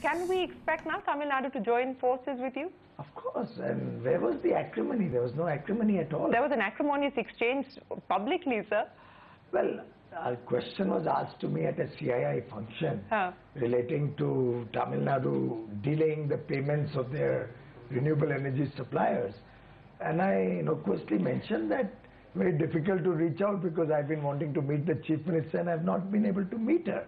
Can we expect now Tamil Nadu to join forces with you? Of course, and where was the acrimony? There was no acrimony at all. There was an acrimonious exchange publicly, sir. Well, a question was asked to me at a CII function relating to Tamil Nadu delaying the payments of their renewable energy suppliers. And I innocuously mentioned that very difficult to reach out because I've been wanting to meet the Chief Minister and I've not been able to meet her.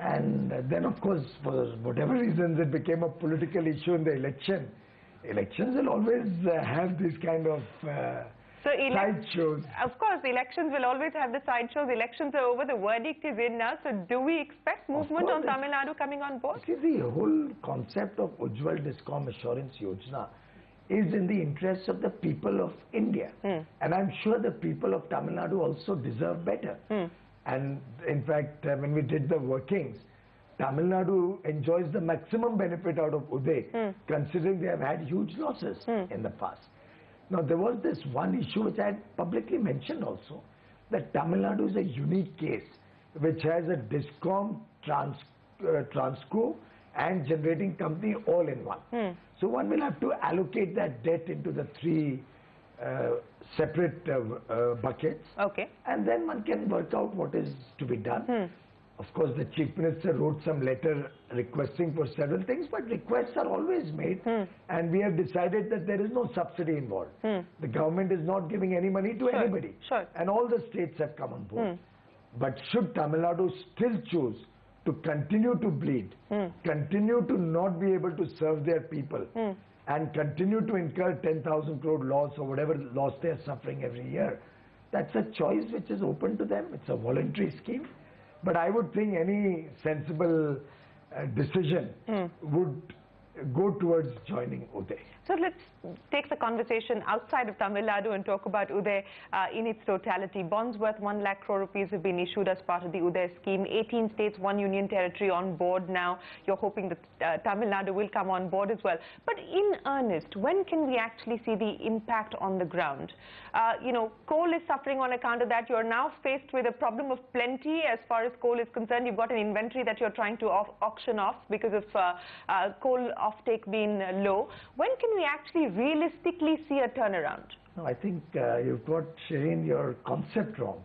And then, of course, for whatever reasons, it became a political issue in the election. Elections will always have this kind of sideshows. Of course, elections will always have the sideshows. Elections are over. The verdict is in now. So do we expect movement on Tamil Nadu coming on board? See, the whole concept of Ujjwal Discom Assurance Yojana is in the interests of the people of India. And I'm sure the people of Tamil Nadu also deserve better. And in fact, when we did the workings, Tamil Nadu enjoys the maximum benefit out of Uday, considering they have had huge losses in the past. Now, there was this one issue which I had publicly mentioned also, that Tamil Nadu is a unique case, which has a Discom, Transco and generating company all in one. So one will have to allocate that debt into the three separate buckets, and then one can work out what is to be done. Of course, the Chief Minister wrote some letter requesting for several things, but requests are always made, and we have decided that there is no subsidy involved. The government is not giving any money to anybody, and all the states have come on board. But should Tamil Nadu still choose to continue to bleed, continue to not be able to serve their people, and continue to incur 10,000 crore loss or whatever loss they are suffering every year, that's a choice which is open to them. It's a voluntary scheme. But I would think any sensible decision would go towards joining Uday. So let's take the conversation outside of Tamil Nadu and talk about Uday in its totality. Bonds worth 1 lakh crore rupees have been issued as part of the Uday scheme. 18 states, 1 union territory on board now. You're hoping that Tamil Nadu will come on board as well. But in earnest, when can we actually see the impact on the ground? Coal is suffering on account of that. You're now faced with a problem of plenty as far as coal is concerned. You've got an inventory that you're trying to auction off because of coal offtake being low. When can we actually realistically see a turnaround? No, I think you've got, Shereen, your concept wrong.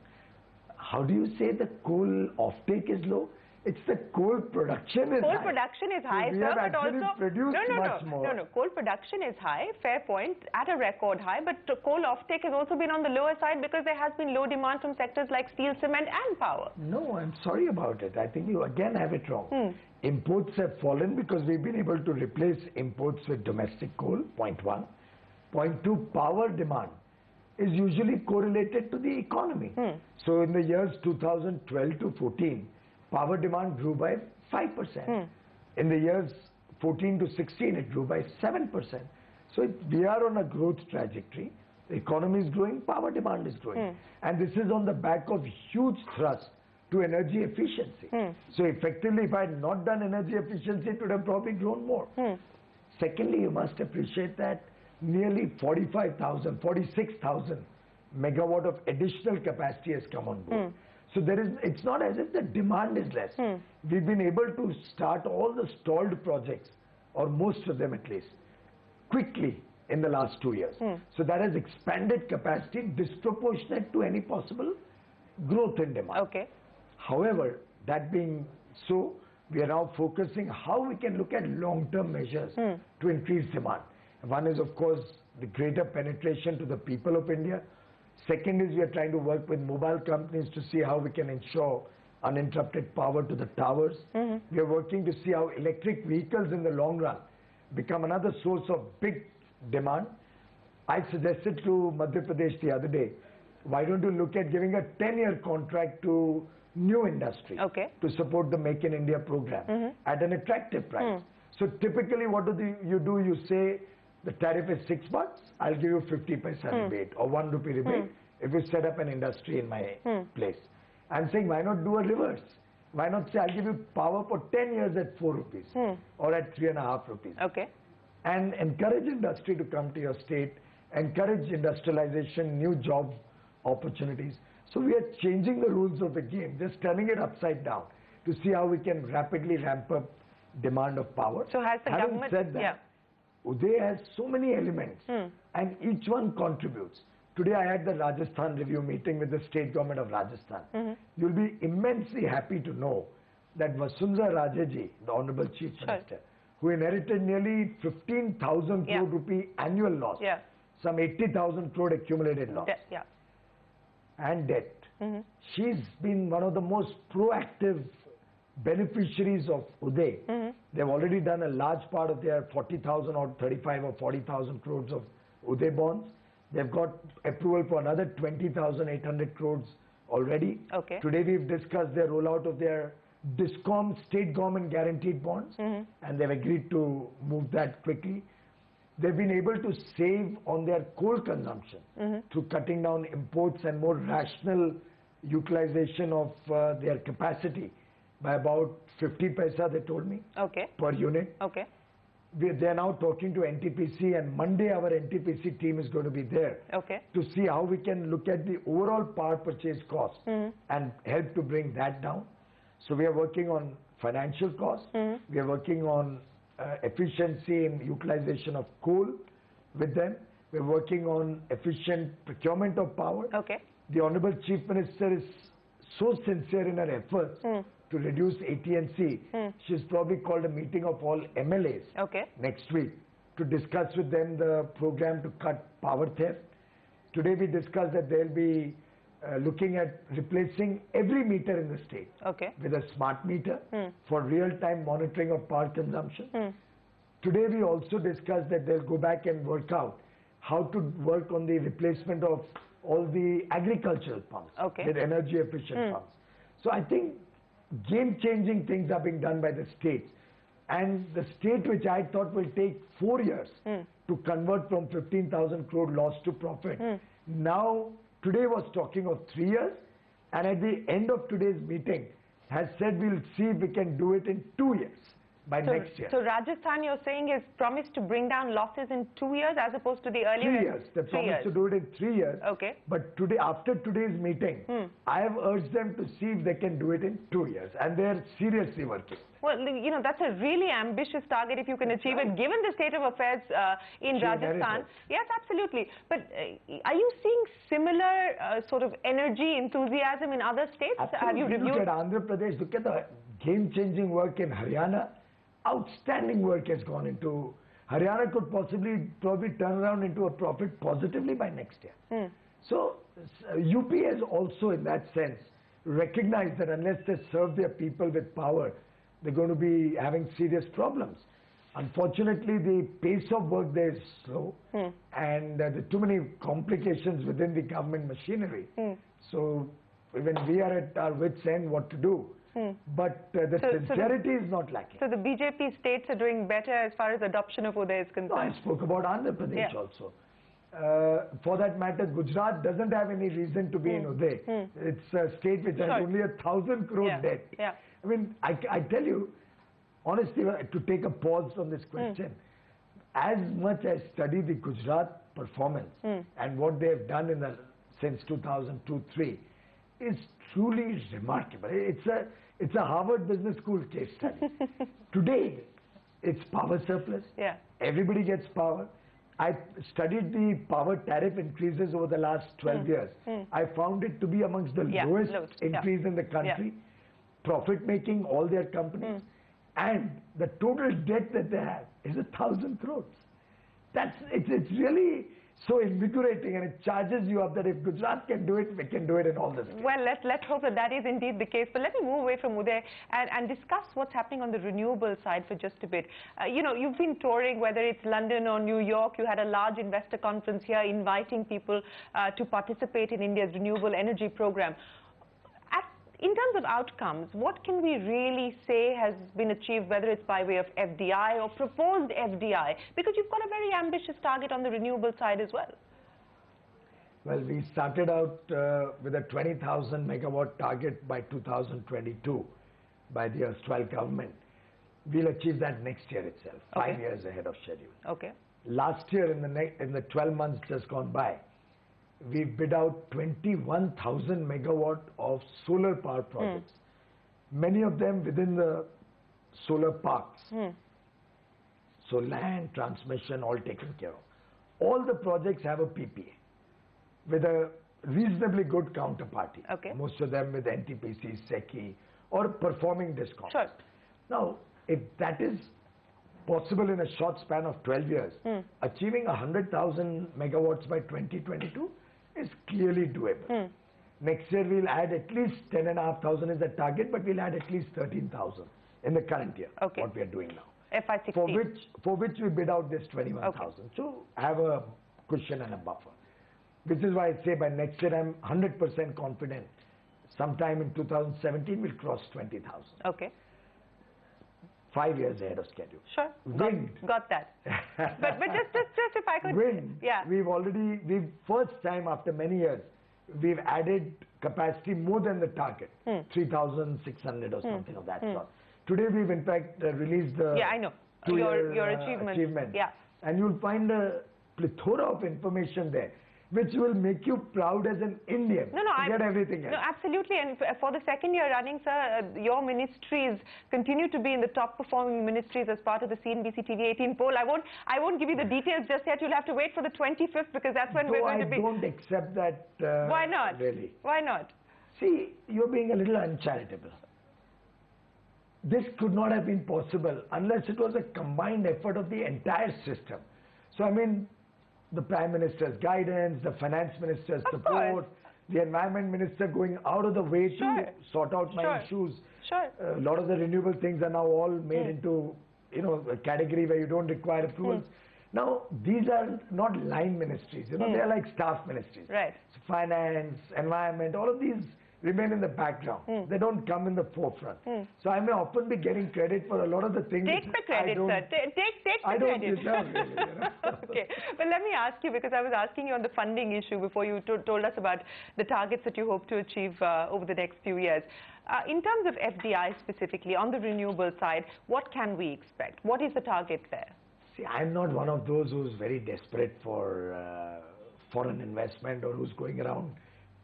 How do you say the coal offtake is low? It's the coal production is high. Coal production is high, so sir, but also produced much more. No, coal production is high, fair point, at a record high, but coal offtake has also been on the lower side because there has been low demand from sectors like steel, cement and power. No, I'm sorry about it. I think you again have it wrong. Imports have fallen because we've been able to replace imports with domestic coal, point one. Point two, power demand is usually correlated to the economy. So in the years 2012 to 14, power demand grew by 5%. In the years 14 to 16, it grew by 7%. So we are on a growth trajectory. The economy is growing, power demand is growing. And this is on the back of huge thrust to energy efficiency. So effectively, if I had not done energy efficiency, it would have probably grown more. Secondly, you must appreciate that nearly 45,000, 46,000 megawatt of additional capacity has come on board. So it's not as if the demand is less. We've been able to start all the stalled projects, or most of them at least, quickly in the last 2 years. So that has expanded capacity disproportionate to any possible growth in demand. However, that being so, we are now focusing how we can look at long-term measures to increase demand. One is, of course, the greater penetration to the people of India. Second is we are trying to work with mobile companies to see how we can ensure uninterrupted power to the towers. We are working to see how electric vehicles in the long run become another source of big demand. I suggested to Madhya Pradesh the other day, why don't you look at giving a 10-year contract to new industry to support the Make in India program at an attractive price. So typically what you do, you say the tariff is $6, I'll give you 50 paisa rebate or 1 rupee rebate if you set up an industry in my place. I'm saying why not do a reverse? Why not say I'll give you power for 10 years at 4 rupees or at 3.5 rupees? And encourage industry to come to your state, encourage industrialization, new job opportunities. So we are changing the rules of the game, just turning it upside down to see how we can rapidly ramp up demand of power. So has the Having government... said that, Uday has so many elements and each one contributes. Today I had the Rajasthan review meeting with the state government of Rajasthan. You'll be immensely happy to know that Vasundhara Raje ji, the Honorable Chief Minister, who inherited nearly 15,000 crore rupee annual loss, some 80,000 crore accumulated loss, and debt. She's been one of the most proactive beneficiaries of Uday. They've already done a large part of their 40,000 or 35 or 40,000 crores of Uday bonds. They've got approval for another 20,800 crores already. Today we've discussed their rollout of their DISCOM state government guaranteed bonds, and they've agreed to move that quickly. They've been able to save on their coal consumption through cutting down imports and more rational utilization of their capacity by about 50 paisa, they told me, per unit. They're now talking to NTPC, and Monday our NTPC team is going to be there to see how we can look at the overall power purchase cost and help to bring that down. So we are working on financial costs, we are working on efficiency in utilization of coal with them, we are working on efficient procurement of power. The Honorable Chief Minister is so sincere in her efforts to reduce AT&C. She's probably called a meeting of all MLAs next week to discuss with them the program to cut power theft. Today we discussed that they'll be looking at replacing every meter in the state with a smart meter for real-time monitoring of power consumption. Today we also discussed that they'll go back and work out how to work on the replacement of all the agricultural pumps with energy efficient pumps. So I think game-changing things are being done by the states, and the state which I thought will take 4 years to convert from 15,000 crore loss to profit, now today was talking of 3 years, and at the end of today's meeting has said we'll see if we can do it in 2 years by next year. So Rajasthan, you're saying, is promised to bring down losses in 2 years as opposed to the earlier 3 years. They promised to do it in 3 years. But today, after today's meeting, I have urged them to see if they can do it in 2 years, and they're seriously working. Well, you know, that's a really ambitious target if you can achieve it, given the state of affairs in Rajasthan. Yes, absolutely. But are you seeing similar sort of energy, enthusiasm in other states? Absolutely. Have you reviewed? Look at Andhra Pradesh, look at the game-changing work in Haryana. Outstanding work has gone into. Haryana could probably turn around into a profit positively by next year. So UP has also, in that sense, recognized that unless they serve their people with power, they're going to be having serious problems. Unfortunately, the pace of work there is slow, and there are too many complications within the government machinery. So even we are at our wits' end what to do. But the sincerity is not lacking. So the BJP states are doing better as far as adoption of Uday is concerned. No, I spoke about Andhra Pradesh also. For that matter, Gujarat doesn't have any reason to be in Uday. It's a state which has only 1,000 crore debt. I mean, I tell you, honestly, to take a pause on this question, as much as study the Gujarat performance and what they have done since 2002-03 is truly remarkable. It's a Harvard Business School case study. Today, it's power surplus. Everybody gets power. I studied the power tariff increases over the last 12 years. I found it to be amongst the lowest increase in the country. Profit making, all their companies. And the total debt that they have is 1,000 crores. It's really so invigorating, and it charges you up that if Gujarat can do it, we can do it in all the states. Well, let's hope that is indeed the case. But let me move away from Uday and discuss what's happening on the renewable side for just a bit. You know, you've been touring, whether it's London or New York. You had a large investor conference here inviting people to participate in India's renewable energy program. In terms of outcomes, what can we really say has been achieved, whether it's by way of FDI or proposed FDI? Because you've got a very ambitious target on the renewable side as well. Well, we started out with a 20,000 megawatt target by 2022 by the erstwhile government. We'll achieve that next year itself, 5 years ahead of schedule. Last year, in the 12 months just gone by, we bid out 21,000 megawatt of solar power projects, many of them within the solar parks. So land, transmission, all taken care of. All the projects have a PPA with a reasonably good counterparty. Okay. Most of them with NTPC, SECI, or performing discoms. Sure. Now, if that is possible in a short span of 12 years, achieving 100,000 megawatts by 2022 is clearly doable. Next year we'll add at least 10,500 is the target, but we'll add at least 13,000 in the current year, what we are doing now. FY16. For which we bid out this 21,000 to have a cushion and a buffer. Which is why I say by next year I'm 100% confident. Sometime in 2017 we'll cross 20,000. Okay. 5 years ahead of schedule. Sure. Wind. Got that. but just if I could. Wind. Yeah. We've first time after many years, we've added capacity more than the target. 3,600 or something of that sort. Today we've in fact released the I know. Your achievement. Yeah. And you'll find a plethora of information there, which will make you proud as an Indian. Forget everything else. No, absolutely. And for the second year running, sir, your ministries continue to be in the top performing ministries as part of the CNBC TV 18 poll. I won't give you the details just yet. You'll have to wait for the 25th because that's when we're going to be. I don't accept that. Why not? Really. Why not? See, you're being a little uncharitable. This could not have been possible unless it was a combined effort of the entire system. So I mean, the Prime Minister's guidance, the Finance Minister's support, the Environment Minister going out of the way to sort out my issues. A lot of the renewable things are now all made into, a category where you don't require approvals. Now, these are not line ministries, they are like staff ministries. Right. So finance, environment, all of these remain in the background. They don't come in the forefront. So I may often be getting credit for a lot of the things. Take the credit, sir. Take the credit. I don't deserve really. Okay. Well, let me ask you, because I was asking you on the funding issue before you told us about the targets that you hope to achieve over the next few years. In terms of FDI specifically, on the renewable side, what can we expect? What is the target there? See, I'm not one of those who's very desperate for foreign investment or who's going around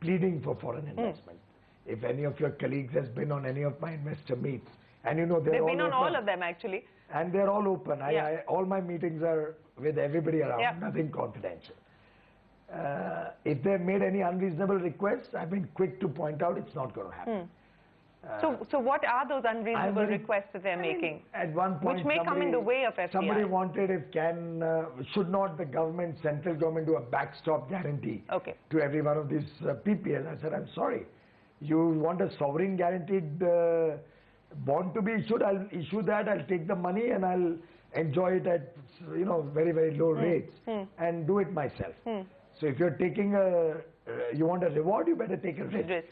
pleading for foreign investment. If any of your colleagues has been on any of my investor meets, and they've been on all of them actually. And they're all open. All my meetings are with everybody around, nothing confidential. If they've made any unreasonable requests, I've been quick to point out it's not going to happen. So what are those unreasonable requests that they're making? At one point, which may come in the way of FDI. Somebody wanted should not the government, central government, do a backstop guarantee to every one of these PPAs? I said, I'm sorry. You want a sovereign guaranteed bond to be issued? I'll issue that. I'll take the money and I'll enjoy it at very, very low rates and do it myself. So if you're taking you want a reward, you better take a risk.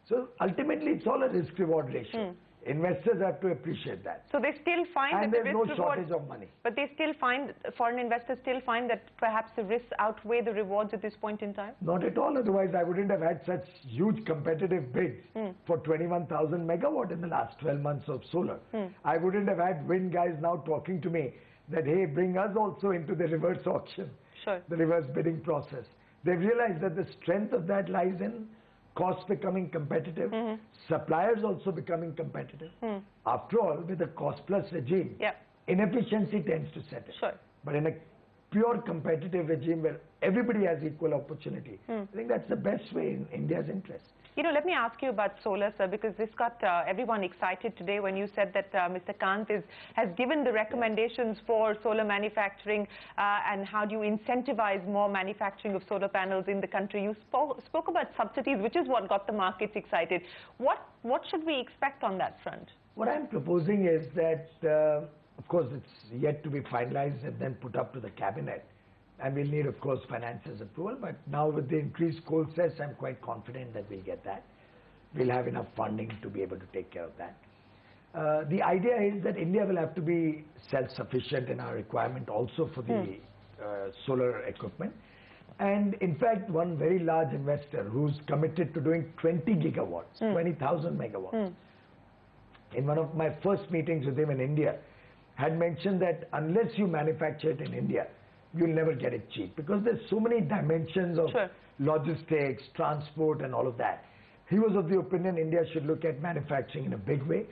So ultimately, it's all a risk-reward ratio. Investors have to appreciate that. So they still find that the risk there's no shortage of money. But they still find, foreign investors still find that perhaps the risks outweigh the rewards at this point in time? Not at all. Otherwise, I wouldn't have had such huge competitive bids for 21,000 megawatt in the last 12 months of solar. I wouldn't have had wind guys now talking to me that, hey, bring us also into the reverse auction, the reverse bidding process. They've realized that the strength of that lies in costs becoming competitive, suppliers also becoming competitive. After all, with a cost-plus regime, inefficiency tends to set in. But in a pure competitive regime where everybody has equal opportunity, I think that's the best way in India's interest. Let me ask you about solar, sir, because this got everyone excited today when you said that Mr. Kant has given the recommendations for solar manufacturing and how do you incentivize more manufacturing of solar panels in the country. You spoke about subsidies, which is what got the markets excited. What should we expect on that front? What I'm proposing is that, of course, it's yet to be finalized and then put up to the cabinet. And we'll need, of course, finances approval. But now with the increased coal cess, I'm quite confident that we'll get that. We'll have enough funding to be able to take care of that. The idea is that India will have to be self-sufficient in our requirement also for the solar equipment. And in fact, one very large investor who's committed to doing 20 gigawatts, 20,000 megawatts, in one of my first meetings with him in India, had mentioned that unless you manufacture it in India, you'll never get it cheap because there's so many dimensions of logistics, transport and all of that. He was of the opinion India should look at manufacturing in a big way.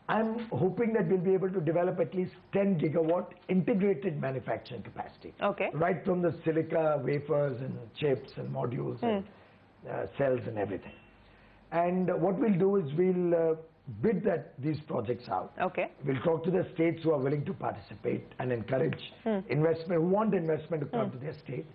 I'm hoping that we'll be able to develop at least 10 gigawatt integrated manufacturing capacity. Okay. Right from the silica wafers and chips and modules and cells and everything. And what we'll do is we'll bid these projects out. Okay. We'll talk to the states who are willing to participate and encourage investment, who want investment to come to their state.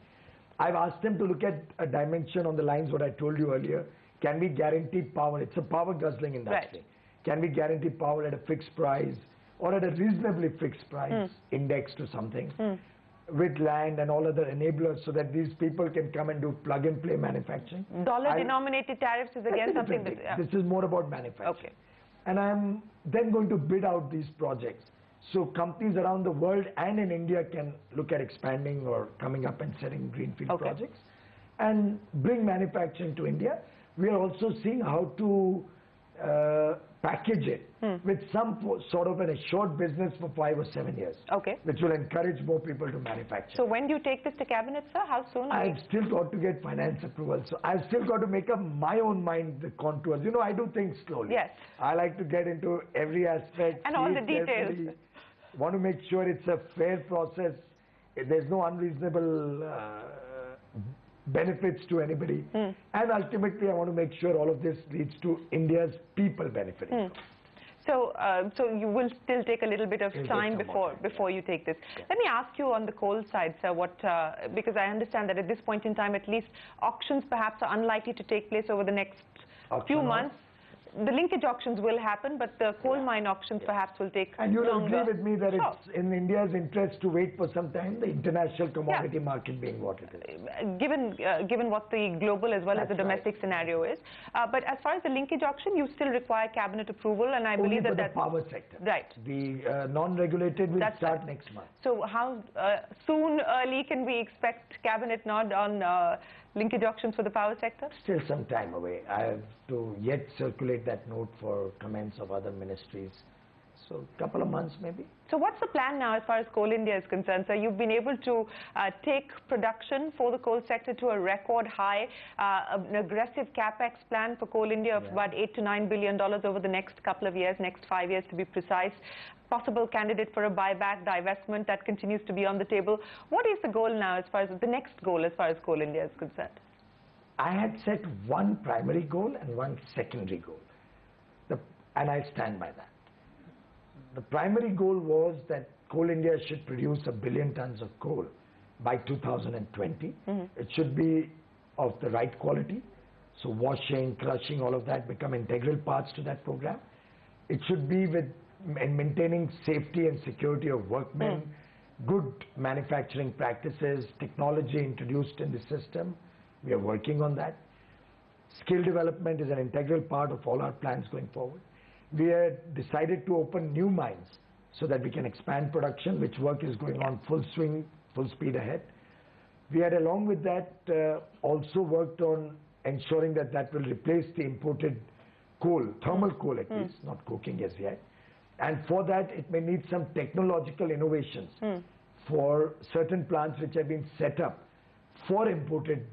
I've asked them to look at a dimension on the lines what I told you earlier. Can we guarantee power? It's a power guzzling industry. Right. Can we guarantee power at a fixed price or at a reasonably fixed price indexed to something with land and all other enablers so that these people can come and do plug-and-play manufacturing? Dollar-denominated tariffs is again something that... This is more about manufacturing. Okay. And I'm then going to bid out these projects so companies around the world and in India can look at expanding or coming up and setting greenfield projects and bring manufacturing to India. We are also seeing how to package it with some sort of an assured business for 5 or 7 years, which will encourage more people to manufacture. So when do you take this to cabinet, sir? How soon? I've still got to get finance approval, so I've still got to make up my own mind the contours. You know, I do things slowly. Yes. I like to get into every aspect and all the details. Want to make sure it's a fair process. There's no unreasonable benefits to anybody. And ultimately, I want to make sure all of this leads to India's people benefiting. So, so you will still take a little bit of time before you take this. Let me ask you on the coal side, sir, because I understand that at this point in time, at least auctions perhaps are unlikely to take place over the next few months. The linkage auctions will happen, but the coal mine auctions perhaps will take longer. And you'll agree with me that it's in India's interest to wait for some time, the international commodity market being what it is. Given what the global as well as the domestic scenario is. But as far as the linkage auction, you still require cabinet approval, and I believe that that's... the power sector. Right. The non-regulated will start next month. So how soon, early can we expect cabinet nod on linkage auctions for the power sector? Still some time away. I have to yet circulate that note for comments of other ministries. So a couple of months maybe. So what's the plan now as far as Coal India is concerned? So you've been able to take production for the coal sector to a record high, an aggressive capex plan for Coal India of about $8 to $9 billion over the next couple of years, next 5 years to be precise. Possible candidate for a buyback, divestment that continues to be on the table. What is the goal now as far as the next goal as far as Coal India is concerned? I had set one primary goal and one secondary goal, and I stand by that. The primary goal was that Coal India should produce 1 billion tons of coal by 2020. It should be of the right quality, so washing, crushing, all of that become integral parts to that program. It should be with maintaining safety and security of workmen, good manufacturing practices, technology introduced in the system. We are working on that. Skill development is an integral part of all our plans going forward. We had decided to open new mines so that we can expand production, which work is going on full swing, full speed ahead. We had, along with that, also worked on ensuring that that will replace the imported coal, thermal coal at least, not coking as yet. And for that, it may need some technological innovations for certain plants which have been set up for imported,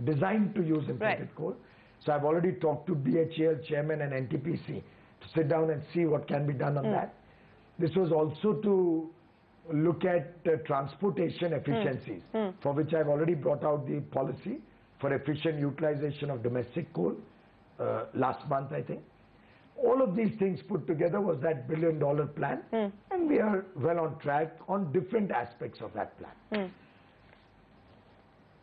designed to use imported coal. So I've already talked to BHEL chairman and NTPC to sit down and see what can be done on that. This was also to look at transportation efficiencies, for which I've already brought out the policy for efficient utilization of domestic coal last month, I think. All of these things put together was that $1 billion plan, and we are well on track on different aspects of that plan.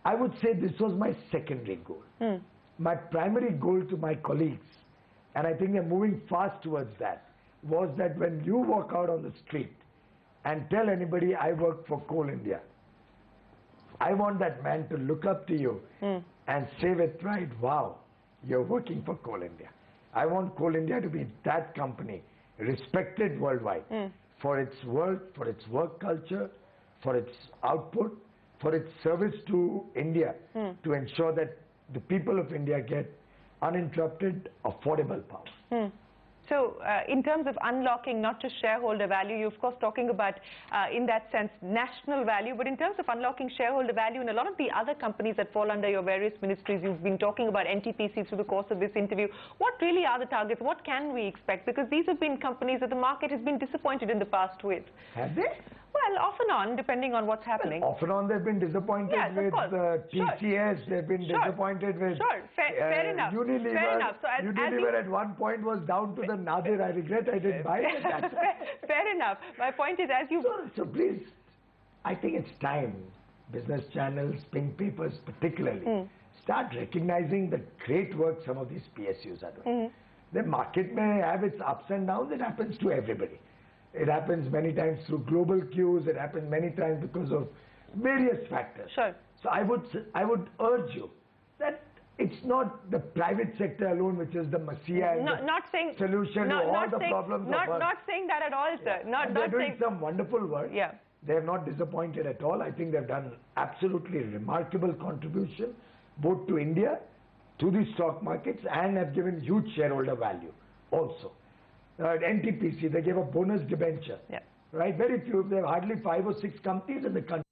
I would say this was my secondary goal. My primary goal to my colleagues, and I think they're moving fast towards that, was that when you walk out on the street and tell anybody I work for Coal India, I want that man to look up to you and say with pride, wow, you're working for Coal India. I want Coal India to be that company, respected worldwide for its work, for its work culture, for its output, for its service to India, to ensure that the people of India get uninterrupted, affordable power. So in terms of unlocking not just shareholder value, you're of course talking about, in that sense, national value, but in terms of unlocking shareholder value in a lot of the other companies that fall under your various ministries, you've been talking about NTPC through the course of this interview. What really are the targets? What can we expect? Because these have been companies that the market has been disappointed in the past with. Have they? Well, off and on, depending on what's happening. Well, off and on, they've been disappointed with TCS, they've been disappointed with fair enough. Unilever. Fair enough. So Unilever at one point was down to the nadir. I regret I didn't buy it at that time. Fair enough. My point is, as you... So please, I think it's time, business channels, pink papers particularly, start recognizing the great work some of these PSUs are doing. The market may have its ups and downs. It happens to everybody. It happens many times through global cues. It happens many times because of various factors. Sure. So I would urge you that it's not the private sector alone which is the messiah and solution to all the problems of Earth. Not saying that at all, sir. Yeah. They're doing some wonderful work. Yeah. They have not disappointed at all. I think they've done absolutely remarkable contribution both to India, to the stock markets, and have given huge shareholder value also. NTPC, they gave a bonus debenture. Yeah. Right? Very few. There are hardly 5 or 6 companies in the country.